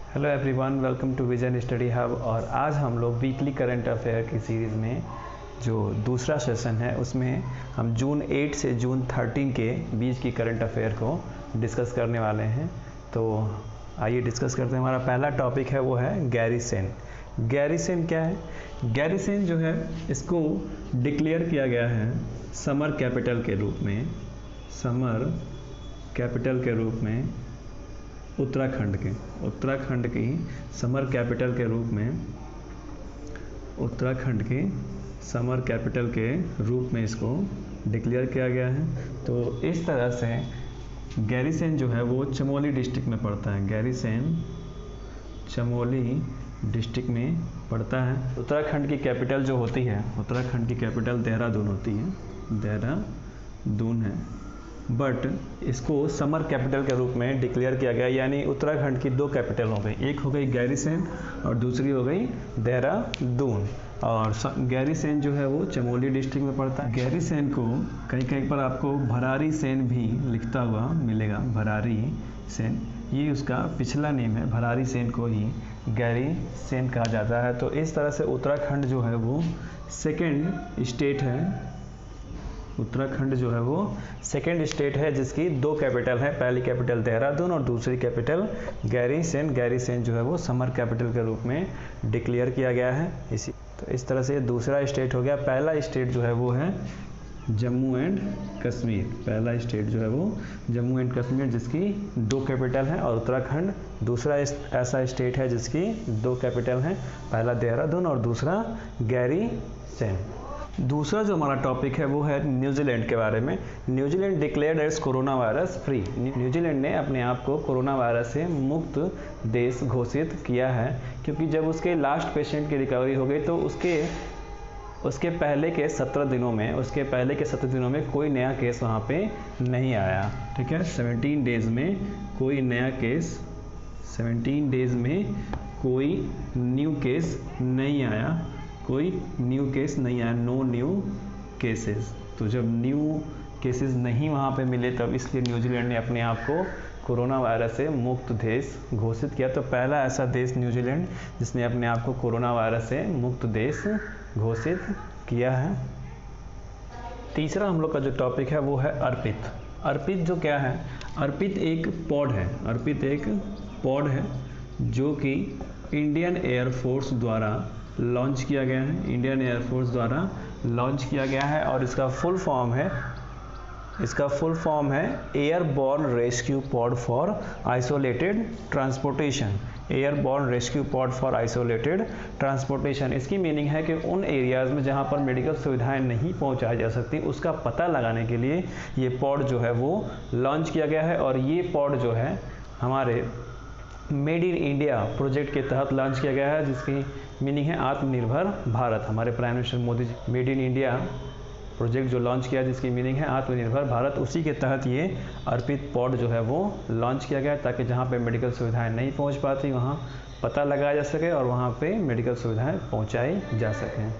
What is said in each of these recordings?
Hello everyone, welcome to vision study hub. और आज हम लोग वीकली करंट अफेयर की सीरीज़ में जो दूसरा सेशन है उसमें हम जून 8 से जून 13 के बीच की करंट अफेयर को डिस्कस करने वाले हैं। तो आइए डिस्कस करते हैं। हमारा पहला टॉपिक है वो है गैरिसन। गैरिसन क्या है? गैरिसन जो है इसको डिक्लेयर किया गया है समर कैपिटल के रूप में, समर कैपिटल के रूप में उत्तराखंड की समर कैपिटल के रूप में, उत्तराखंड की समर कैपिटल के रूप में इसको डिक्लेयर किया गया है। तो इस तरह से गैरिसन जो है वो चमोली डिस्ट्रिक्ट में पड़ता है। गैरिसन चमोली डिस्ट्रिक्ट में पड़ता है। उत्तराखंड की कैपिटल जो होती है, उत्तराखंड की कैपिटल देहरादून होती है, देहरादून है। बट इसको समर कैपिटल के रूप में डिक्लेयर किया गया, यानी उत्तराखंड की दो कैपिटल हो गई, एक हो गई गैरिसन और दूसरी हो गई देहरादून। और गैरिसन जो है वो चमोली डिस्ट्रिक्ट में पड़ता है। गैरिसन को कहीं कहीं पर आपको भरारी सेन भी लिखता हुआ मिलेगा, भरारी सेन, ये उसका पिछला नेम है। भरारी सेन को ही गैरिसन कहा जाता है। तो इस तरह से उत्तराखंड जो है वो सेकेंड स्टेट है, उत्तराखंड जो है वो सेकेंड स्टेट है जिसकी दो कैपिटल है, पहली कैपिटल देहरादून और दूसरी कैपिटल गैरिसन। गैरिसन जो है वो समर कैपिटल के रूप में डिक्लेयर किया गया है। इस तरह से दूसरा स्टेट हो गया। पहला स्टेट जो है वो है जम्मू एंड कश्मीर। पहला स्टेट जो है वो जम्मू एंड कश्मीर जिसकी दो कैपिटल हैं, और उत्तराखंड दूसरा ऐसा स्टेट है जिसकी दो कैपिटल हैं, पहला देहरादून और दूसरा गैरिसन। दूसरा जो हमारा टॉपिक है वो है न्यूजीलैंड के बारे में। New Zealand declared as corona virus free. New Zealand ने अपने आप को कोरोना वायरस से मुक्त देश घोषित किया है, क्योंकि जब उसके लास्ट पेशेंट की रिकवरी हो गई तो उसके पहले के 17 दिनों में कोई नया केस वहाँ पे नहीं आया। ठीक है, 17 डेज में कोई नया केस, 17 डेज में कोई न्यू केस नहीं आया, कोई न्यू केस नहीं आया, नो न्यू केसेस। तो जब न्यू केसेस नहीं वहाँ पे मिले तब इसलिए न्यूजीलैंड ने अपने आप को कोरोना वायरस से मुक्त देश घोषित किया। तो पहला ऐसा देश न्यूजीलैंड जिसने अपने आप को कोरोना वायरस से मुक्त देश घोषित किया है। तीसरा हम लोग का जो टॉपिक है वो है अर्पित। अर्पित जो क्या है? अर्पित एक पॉड है, अर्पित एक पॉड है जो कि इंडियन एयरफोर्स द्वारा लॉन्च किया गया है, इंडियन एयरफोर्स द्वारा लॉन्च किया गया है। और इसका फुल फॉर्म है airborne rescue pod for isolated transportation. Airborne rescue pod for isolated transportation. इसकी मीनिंग है कि उन एरियाज़ में जहाँ पर मेडिकल सुविधाएं नहीं पहुँचाई जा सकती उसका पता लगाने के लिए ये पॉड जो है वो लॉन्च किया गया है। और ये पॉड जो है हमारे मेड इन इंडिया प्रोजेक्ट के तहत लॉन्च किया गया है, जिसकी मीनिंग है आत्मनिर्भर भारत। हमारे prime minister Modi ji made in India project जो लॉन्च किया जिसकी मीनिंग है आत्मनिर्भर भारत, उसी के तहत ये अर्पित पॉड जो है वो लॉन्च किया गया है, ताकि जहाँ पे मेडिकल सुविधाएं नहीं पहुँच पाती वहाँ पता लगाया जा सके और वहाँ पे मेडिकल सुविधाएं पहुँचाई जा सकें।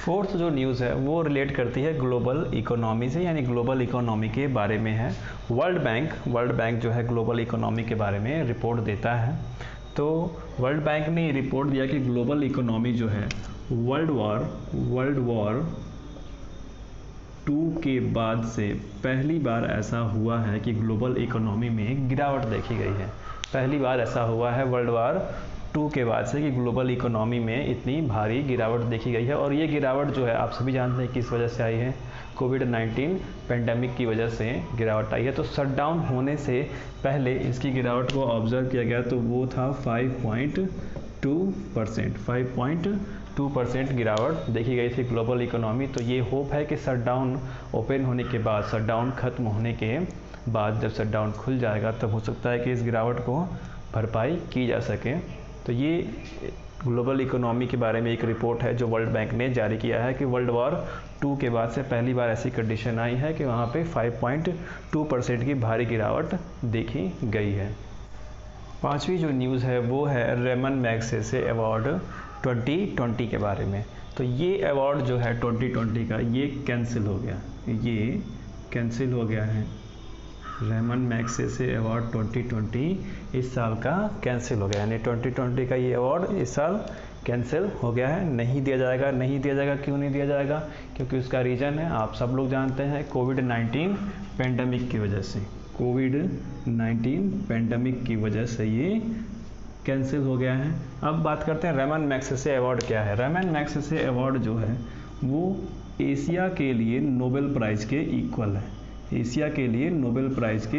फोर्थ जो न्यूज़ है वो रिलेट करती है ग्लोबल इकोनॉमी से, यानी ग्लोबल इकोनॉमी के बारे में है। वर्ल्ड बैंक जो है ग्लोबल इकोनॉमी के बारे में रिपोर्ट देता है। तो वर्ल्ड बैंक ने रिपोर्ट दिया कि ग्लोबल इकोनॉमी जो है वर्ल्ड वॉर 2 के बाद से पहली बार ऐसा हुआ है कि ग्लोबल इकोनॉमी में गिरावट देखी गई है। पहली बार ऐसा हुआ है वर्ल्ड वॉर 2 के बाद से कि ग्लोबल इकोनॉमी में इतनी भारी गिरावट देखी गई है। और ये गिरावट जो है आप सभी जानते हैं किस वजह से आई है, कोविड-19 पेंडेमिक की वजह से गिरावट आई है। तो शटडाउन होने से पहले इसकी गिरावट को ऑब्जर्व किया गया तो वो था 5.2% गिरावट देखी गई थी ग्लोबल इकोनॉमी। तो ये होप है कि शटडाउन ओपन होने के बाद, शटडाउन खत्म होने के बाद जब शटडाउन खुल जाएगा तब हो सकता है कि इस गिरावट को भरपाई की जा सके। तो ये ग्लोबल इकोनॉमी के बारे में एक रिपोर्ट है जो वर्ल्ड बैंक ने जारी किया है कि वर्ल्ड वॉर 2 के बाद से पहली बार ऐसी कंडीशन आई है कि वहाँ पे 5.2% की भारी गिरावट देखी गई है। पांचवी जो न्यूज़ है वो है रेमन मैग्सेसे अवार्ड 2020 के बारे में। तो ये अवार्ड जो है 2020 का ये कैंसिल हो गया है। रेमन मैग्सेसे अवार्ड 2020 इस साल का कैंसिल हो गया, यानी 2020 का ये अवार्ड इस साल कैंसिल हो गया है, नहीं दिया जाएगा। नहीं दिया जाएगा, क्यों नहीं दिया जाएगा? क्योंकि उसका रीज़न है, आप सब लोग जानते हैं, कोविड-19 पेंडेमिक की वजह से। कोविड-19 पेंडेमिक की वजह से ये कैंसिल हो गया है। अब बात करते हैं रेमन मैग्सेसे अवार्ड क्या है। रेमन मैग्सेसे अवार्ड जो है वो एशिया के लिए नोबेल प्राइज़ के इक्वल है। एशिया के लिए नोबेल प्राइज़ के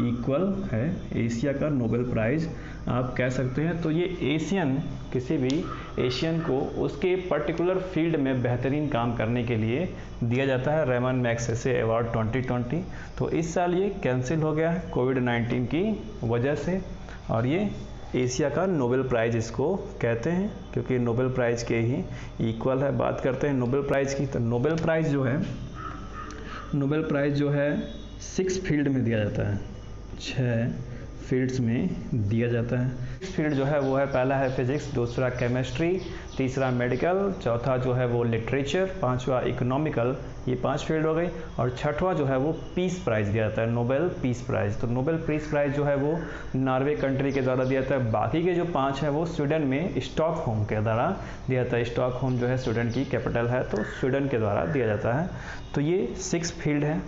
इक्वल है, एशिया का नोबेल प्राइज़ आप कह सकते हैं। तो ये एशियन, किसी भी एशियन को उसके पर्टिकुलर फील्ड में बेहतरीन काम करने के लिए दिया जाता है रेमन मैग्सेसे अवार्ड 2020। तो इस साल ये कैंसिल हो गया है कोविड-19 की वजह से, और ये एशिया का नोबेल प्राइज़ इसको कहते हैं, क्योंकि नोबेल प्राइज़ के ही इक्वल है। बात करते हैं नोबेल प्राइज़ की, तो नोबेल प्राइज़ जो है 6 फील्ड में दिया जाता है, 6 फील्ड्स में दिया जाता है। फील्ड जो है वो है, पहला है फिजिक्स, दूसरा केमिस्ट्री, तीसरा मेडिकल, चौथा जो है वो लिटरेचर, पांचवा इकोनॉमिकल, ये 5 फील्ड हो गई, और छठवां जो है वो पीस प्राइज़ दिया जाता है, नोबेल पीस प्राइज़। तो नोबेल पीस प्राइज़ जो है वो नॉर्वे कंट्री के द्वारा दिया जाता है। बाकी के जो 5 हैं वो स्वीडन में स्टॉकहोम के द्वारा दिया जाता है। स्टॉकहोम जो है स्वीडन की कैपिटल है, तो स्वीडन के द्वारा दिया जाता है। तो ये 6 फील्ड है,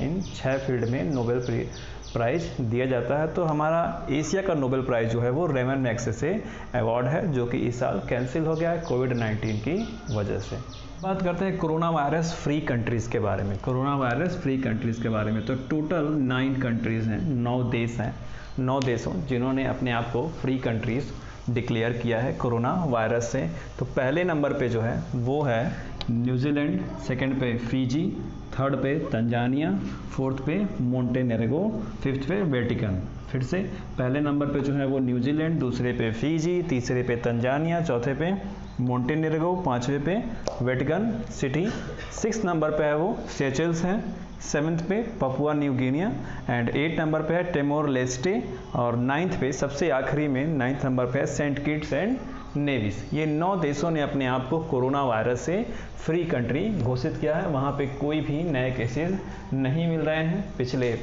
इन 6 फील्ड में नोबेल प्राइज़ दिया जाता है। तो हमारा एशिया का नोबेल प्राइज़ जो है वो रेमन मैग्सेसे अवार्ड है, जो कि इस साल कैंसिल हो गया है कोविड-19 की वजह से। बात करते हैं कोरोना वायरस फ्री कंट्रीज़ के बारे में। कोरोना वायरस फ्री कंट्रीज़ के बारे में, तो टोटल 9 कंट्रीज़ हैं, 9 देश हैं, 9 देशों जिन्होंने अपने आप को फ्री कंट्रीज़ डिक्लेयर किया है कोरोना वायरस से। तो पहले नंबर पे जो है वो है न्यूजीलैंड, सेकंड पे फिजी, थर्ड पे तंजानिया, फोर्थ पे मोंटेनेग्रो, फिफ्थ पे वेटिकन। फिर से पहले नंबर पे जो है वो न्यूजीलैंड, दूसरे पे फिजी, तीसरे पे तंजानिया, चौथे पे मोंटेनेग्रो, पांचवें पे वेटिकन सिटी, 6 नंबर पे है वो सेचेल्स है, 7th पे Papua new Guinea, and 8 number पे है टिमोर लेस्टे, और 9th पे सबसे आखिरी में 9th नंबर पे है सेंट किट्स एंड नेविस। ये 9 देशों ने अपने आप को कोरोना वायरस से फ्री कंट्री घोषित किया है। वहाँ पे कोई भी नए केसेस नहीं मिल रहे हैं पिछले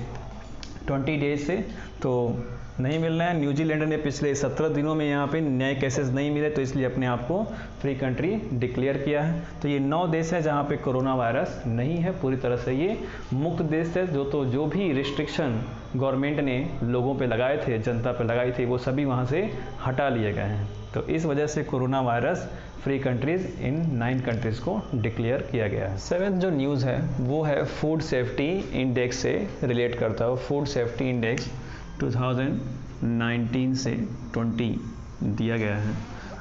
20 डेज से, तो नहीं मिल रहे हैं। न्यूजीलैंड ने पिछले 17 दिनों में यहाँ पे नए केसेस नहीं मिले, तो इसलिए अपने आप को फ्री कंट्री डिक्लेयर किया है। तो ये 9 देश है जहाँ पे कोरोना वायरस नहीं है, पूरी तरह से ये मुक्त देश है। जो भी रिस्ट्रिक्शन गवर्नमेंट ने लोगों पे लगाए थे, जनता पे लगाई थी, वो सभी वहाँ से हटा लिए गए हैं। तो इस वजह से corona virus free countries in 9 countries को डिक्लेयर किया गया है। 7th जो न्यूज़ है वो है फूड सेफ्टी इंडेक्स से रिलेट करता है। फूड सेफ्टी इंडेक्स 2019 से 20 दिया गया है।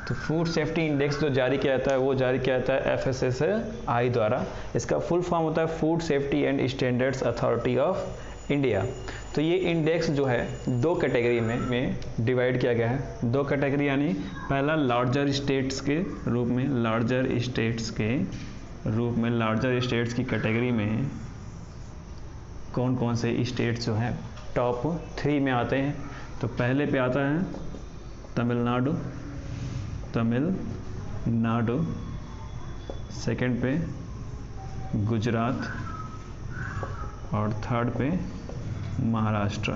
तो फूड सेफ्टी इंडेक्स जो जारी किया जाता है वो जारी किया जाता है FSSAI द्वारा। इसका फुल फॉर्म होता है food safety and standards authority of India. तो ये इंडेक्स जो है 2 कैटेगरी में डिवाइड किया गया है। 2 कैटेगरी, यानी पहला लार्जर स्टेट्स के रूप में, लार्जर स्टेट्स की कैटेगरी में कौन कौन से स्टेट्स जो हैं टॉप 3 में आते हैं। तो पहले पे आता है तमिलनाडु, सेकंड पे गुजरात, और थर्ड पे महाराष्ट्र।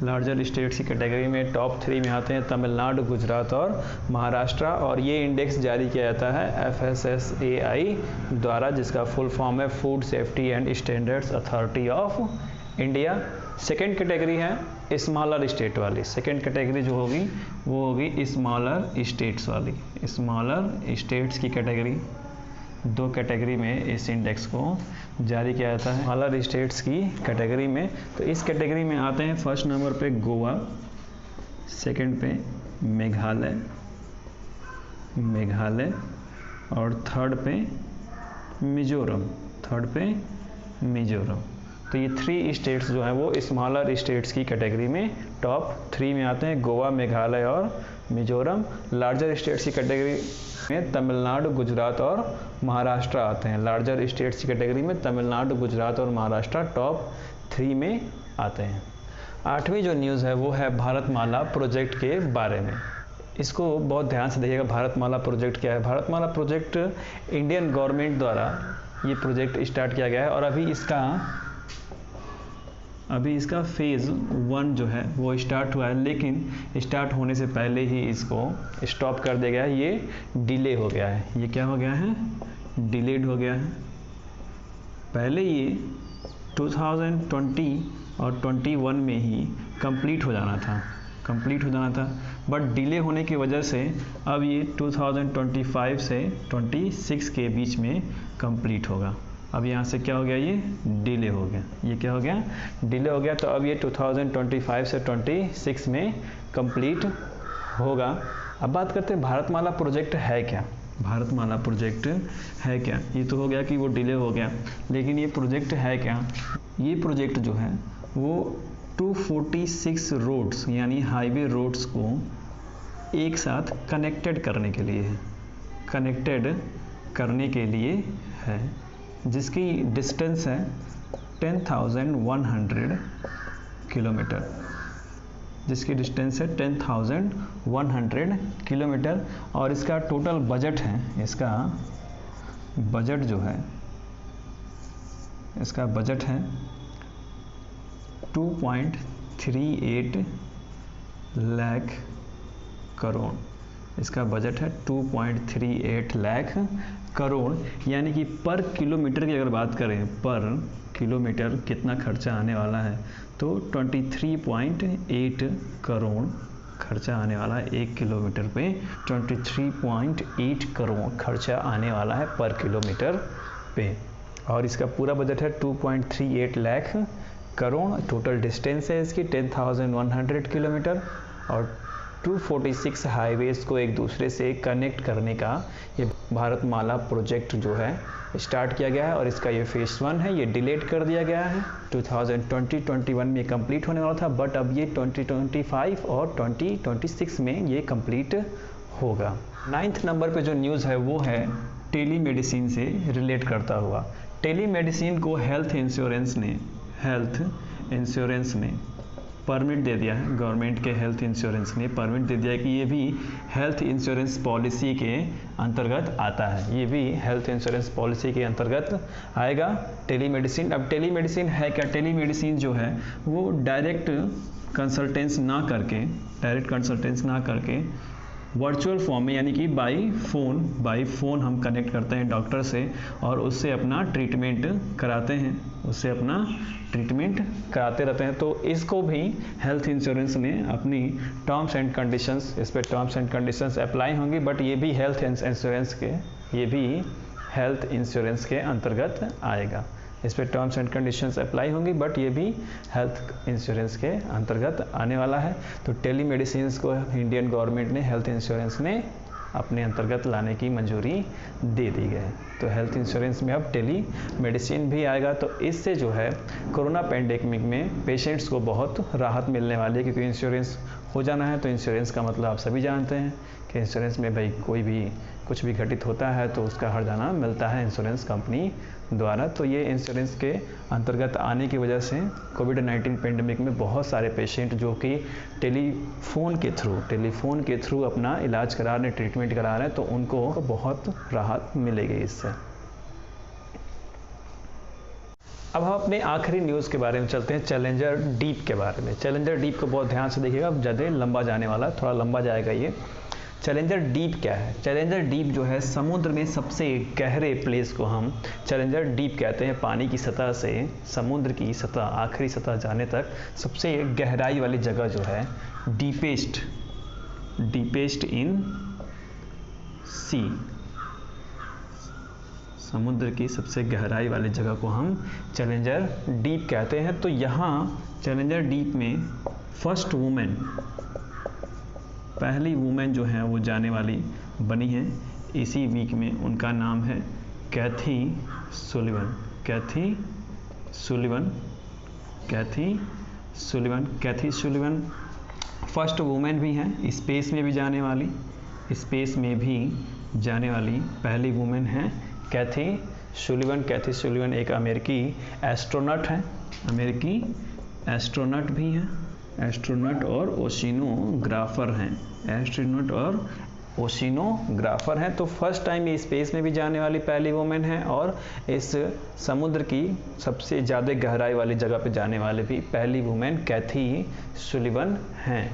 लार्जर स्टेट्स की कैटेगरी में टॉप 3 में आते हैं तमिलनाडु, गुजरात और महाराष्ट्र। और ये इंडेक्स जारी किया जाता है FSSAI द्वारा, जिसका फुल फॉर्म है food safety and standards authority of India. Second category है स्मॉलर स्टेट वाली। सेकेंड कैटेगरी जो होगी वो होगी स्मॉलर स्टेट्स वाली। स्मॉलर स्टेट्स की कैटेगरी, 2 कैटेगरी में इस इंडेक्स को जारी किया जाता है स्मॉलर स्टेट्स की कैटेगरी में। तो इस कैटेगरी में आते हैं फर्स्ट नंबर पे गोवा, सेकंड पे मेघालय, और थर्ड पे मिजोरम। तो ये 3 स्टेट्स जो हैं वो स्मॉलर स्टेट्स की कैटेगरी में टॉप 3 में आते हैं, गोवा, मेघालय और मिजोरम। लार्जर स्टेट्स की कैटेगरी में तमिलनाडु, गुजरात और महाराष्ट्र आते हैं। लार्जर स्टेट्स की कैटेगरी में तमिलनाडु, गुजरात और महाराष्ट्र टॉप 3 में आते हैं। 8वीं जो न्यूज़ है वो है भारतमाला प्रोजेक्ट के बारे में। इसको बहुत ध्यान से देखिएगा। भारतमाला प्रोजेक्ट क्या है? भारतमाला प्रोजेक्ट इंडियन गवर्नमेंट द्वारा ये प्रोजेक्ट स्टार्ट किया गया है और अभी इसका फेज़ 1 जो है वो स्टार्ट हुआ है, लेकिन स्टार्ट होने से पहले ही इसको स्टॉप कर दिया गया है। ये डिले हो गया है। ये क्या हो गया है? डिलेड हो गया है। पहले ये 2020 और 21 में ही कंप्लीट हो जाना था, बट डिले होने की वजह से अब ये 2025 से 26 के बीच में कंप्लीट होगा। अब यहाँ से क्या हो गया? ये डिले हो गया। ये क्या हो गया? डिले हो गया। तो अब ये 2025 से 26 में कंप्लीट होगा। अब बात करते हैं भारतमाला प्रोजेक्ट है क्या? भारतमाला प्रोजेक्ट है क्या? ये तो हो गया कि वो डिले हो गया, लेकिन ये प्रोजेक्ट है क्या? ये प्रोजेक्ट जो है वो 246 रोड्स यानी हाईवे रोड्स को एक साथ कनेक्टेड करने के लिए है, जिसकी डिस्टेंस है 10,100 किलोमीटर। जिसकी डिस्टेंस है 10,100 किलोमीटर और इसका टोटल बजट है, इसका बजट है 2.38 लाख करोड़। इसका बजट है 2.38 लाख करोड़, यानी कि पर किलोमीटर की अगर बात करें, पर किलोमीटर कितना खर्चा आने वाला है, तो 23.8 करोड़ खर्चा आने वाला है। 1 किलोमीटर पे 23.8 करोड़ खर्चा आने वाला है पर किलोमीटर पे। और इसका पूरा बजट है 2.38 लाख करोड़। टोटल डिस्टेंस है इसकी 10,100 किलोमीटर और 246 हाईवेज को एक दूसरे से कनेक्ट करने का ये भारतमाला प्रोजेक्ट जो है स्टार्ट किया गया है। और इसका ये फेज़ 1 है, ये डिलेट कर दिया गया है। 2020-21 में कंप्लीट होने वाला था, बट अब ये 2025 और 2026 में ये कंप्लीट होगा। 9th नंबर पे जो न्यूज़ है वो है टेलीमेडिसिन से रिलेट करता हुआ। टेलीमेडिसिन को हेल्थ इंश्योरेंस ने परमिट दे दिया है। गवर्नमेंट के हेल्थ इंश्योरेंस ने परमिट दे दिया है कि ये भी हेल्थ इंश्योरेंस पॉलिसी के अंतर्गत आता है। ये भी हेल्थ इंश्योरेंस पॉलिसी के अंतर्गत आएगा टेलीमेडिसिन। अब टेलीमेडिसिन है क्या? टेलीमेडिसिन जो है वो डायरेक्ट कंसल्टेंस ना करके वर्चुअल फॉर्म में, यानी कि बाई फोन हम कनेक्ट करते हैं डॉक्टर से और उससे अपना ट्रीटमेंट कराते रहते हैं। तो इसको भी हेल्थ इंश्योरेंस ने अपनी टर्म्स एंड कंडीशंस अप्लाई होंगी, बट ये भी हेल्थ इंश्योरेंस के अंतर्गत आएगा। इस पर टर्म्स एंड कंडीशंस अप्लाई होंगी, बट ये भी हेल्थ इंश्योरेंस के अंतर्गत आने वाला है। तो टेलीमेडिसिन को इंडियन गवर्नमेंट ने, हेल्थ इंश्योरेंस ने अपने अंतर्गत लाने की मंजूरी दे दी गई है। तो हेल्थ इंश्योरेंस में अब टेली मेडिसिन भी आएगा। तो इससे जो है कोरोना पैंडेमिक में पेशेंट्स को बहुत राहत मिलने वाली है, क्योंकि इंश्योरेंस हो जाना है। तो इंश्योरेंस का मतलब आप सभी जानते हैं कि इंश्योरेंस में भाई कोई भी कुछ भी घटित होता है तो उसका हर्जाना मिलता है इंश्योरेंस कंपनी द्वारा। तो ये इंश्योरेंस के अंतर्गत आने की वजह से कोविड-19 पेंडेमिक में बहुत सारे पेशेंट जो कि टेलीफोन के थ्रू अपना इलाज करा रहे हैं, ट्रीटमेंट करा रहे हैं, तो उनको बहुत राहत मिलेगी इससे। अब हम अपने आखिरी न्यूज़ के बारे में चलते हैं, चैलेंजर डीप के बारे में। चैलेंजर डीप को बहुत ध्यान से देखिएगा, ज़्यादा लंबा जाने वाला, थोड़ा लंबा जाएगा ये। चैलेंजर डीप क्या है? चैलेंजर डीप जो है समुद्र में सबसे गहरे प्लेस को हम चैलेंजर डीप कहते हैं। पानी की सतह से समुद्र की सतह, आखिरी सतह जाने तक सबसे गहराई वाली जगह जो है, डीपेस्ट इन सी, समुद्र की सबसे गहराई वाली जगह को हम चैलेंजर डीप कहते हैं। तो यहाँ चैलेंजर डीप में पहली वुमेन जो है वो जाने वाली बनी है इसी वीक में। उनका नाम है कैथी सुलिवन फर्स्ट वुमेन भी हैं स्पेस में भी जाने वाली पहली वुमेन है कैथी सुलिवन एक अमेरिकी एस्ट्रोनॉट भी हैं एस्ट्रोनॉट और ओशिनोग्राफर हैं, एस्ट्रोनॉट और ओशिनोग्राफर हैं। तो फर्स्ट टाइम ये स्पेस में भी जाने वाली पहली वुमेन है और इस समुद्र की सबसे ज़्यादा गहराई वाली जगह पे जाने वाले भी पहली वुमेन कैथी सुलिवन हैं।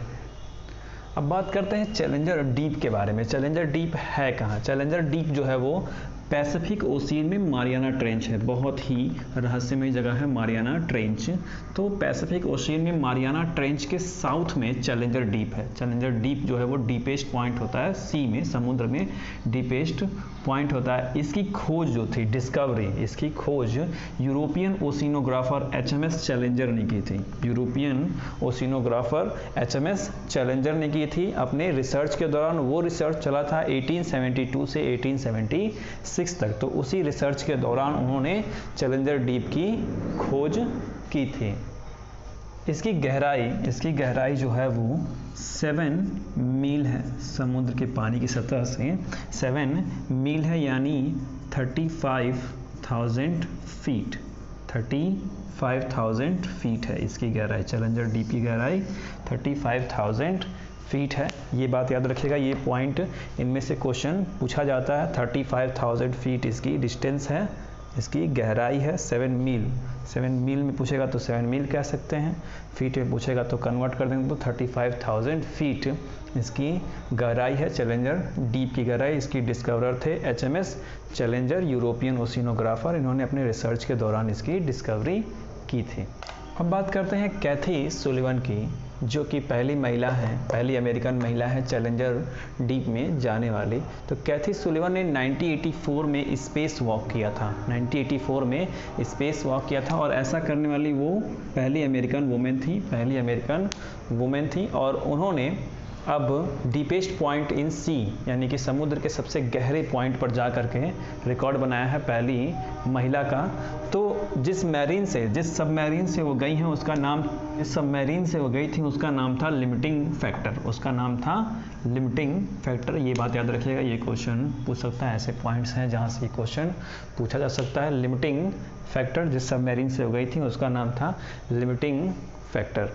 अब बात करते हैं चैलेंजर डीप के बारे में। चैलेंजर डीप है कहाँ? चैलेंजर डीप जो है वो पैसिफिक ओशियन में मारियाना ट्रेंच है, बहुत ही रहस्यमय जगह है मारियाना ट्रेंच। तो पैसिफिक ओशियन में मारियाना ट्रेंच के साउथ में चैलेंजर डीप है। चैलेंजर डीप जो है वो डीपेस्ट पॉइंट होता है सी में, समुद्र में डीपेस्ट पॉइंट होता है। इसकी खोज जो थी, डिस्कवरी, इसकी खोज यूरोपियन ओशिनोग्राफर HMS चैलेंजर ने की थी। यूरोपियन ओशिनोग्राफर HMS चैलेंजर ने की थी अपने रिसर्च के दौरान। वो रिसर्च चला था 1872 से 1876 तक। तो उसी रिसर्च के दौरान उन्होंने चैलेंजर डीप की खोज की थी। इसकी गहराई जो है वो 7 मील है, समुद्र के पानी की सतह से 7 मील है, यानी 35,000 फीट। 35,000 फीट है इसकी गहराई। चैलेंजर डीप की गहराई 35,000 फीट है। ये बात याद रखिएगा, ये पॉइंट इनमें से क्वेश्चन पूछा जाता है। 35,000 फीट इसकी डिस्टेंस है, इसकी गहराई है 7 मील। 7 मील में पूछेगा तो 7 मील कह सकते हैं, फीट में पूछेगा तो कन्वर्ट कर देंगे तो 35,000 फीट इसकी गहराई है। चैलेंजर डीप की गहराई। इसकी डिस्कवरर थे HMS चैलेंजर, यूरोपियन ओशिनोग्राफर। इन्होंने अपने रिसर्च के दौरान इसकी डिस्कवरी की थी। अब बात करते हैं कैथी सुलिवन की, जो कि पहली महिला है, पहली अमेरिकन महिला है चैलेंजर डीप में जाने वाली। तो कैथी सुलिवन ने 1984 में स्पेस वॉक किया था। 1984 में स्पेस वॉक किया था और ऐसा करने वाली वो पहली अमेरिकन वुमेन थी। और उन्होंने अब डीपेस्ट पॉइंट इन सी, यानी कि समुद्र के सबसे गहरे पॉइंट पर जा करके रिकॉर्ड बनाया है पहली महिला का। तो जिस सबमरीन से वो गई हैं उसका नाम, जिस सबमरीन से वो गई थी उसका नाम था लिमिटिंग फैक्टर। ये बात याद रखिएगा, ये क्वेश्चन पूछ सकता है। ऐसे पॉइंट्स हैं जहाँ से ये क्वेश्चन पूछा जा सकता है। लिमिटिंग फैक्टर, जिस सबमरीन से वो गई थी उसका नाम था लिमिटिंग फैक्टर।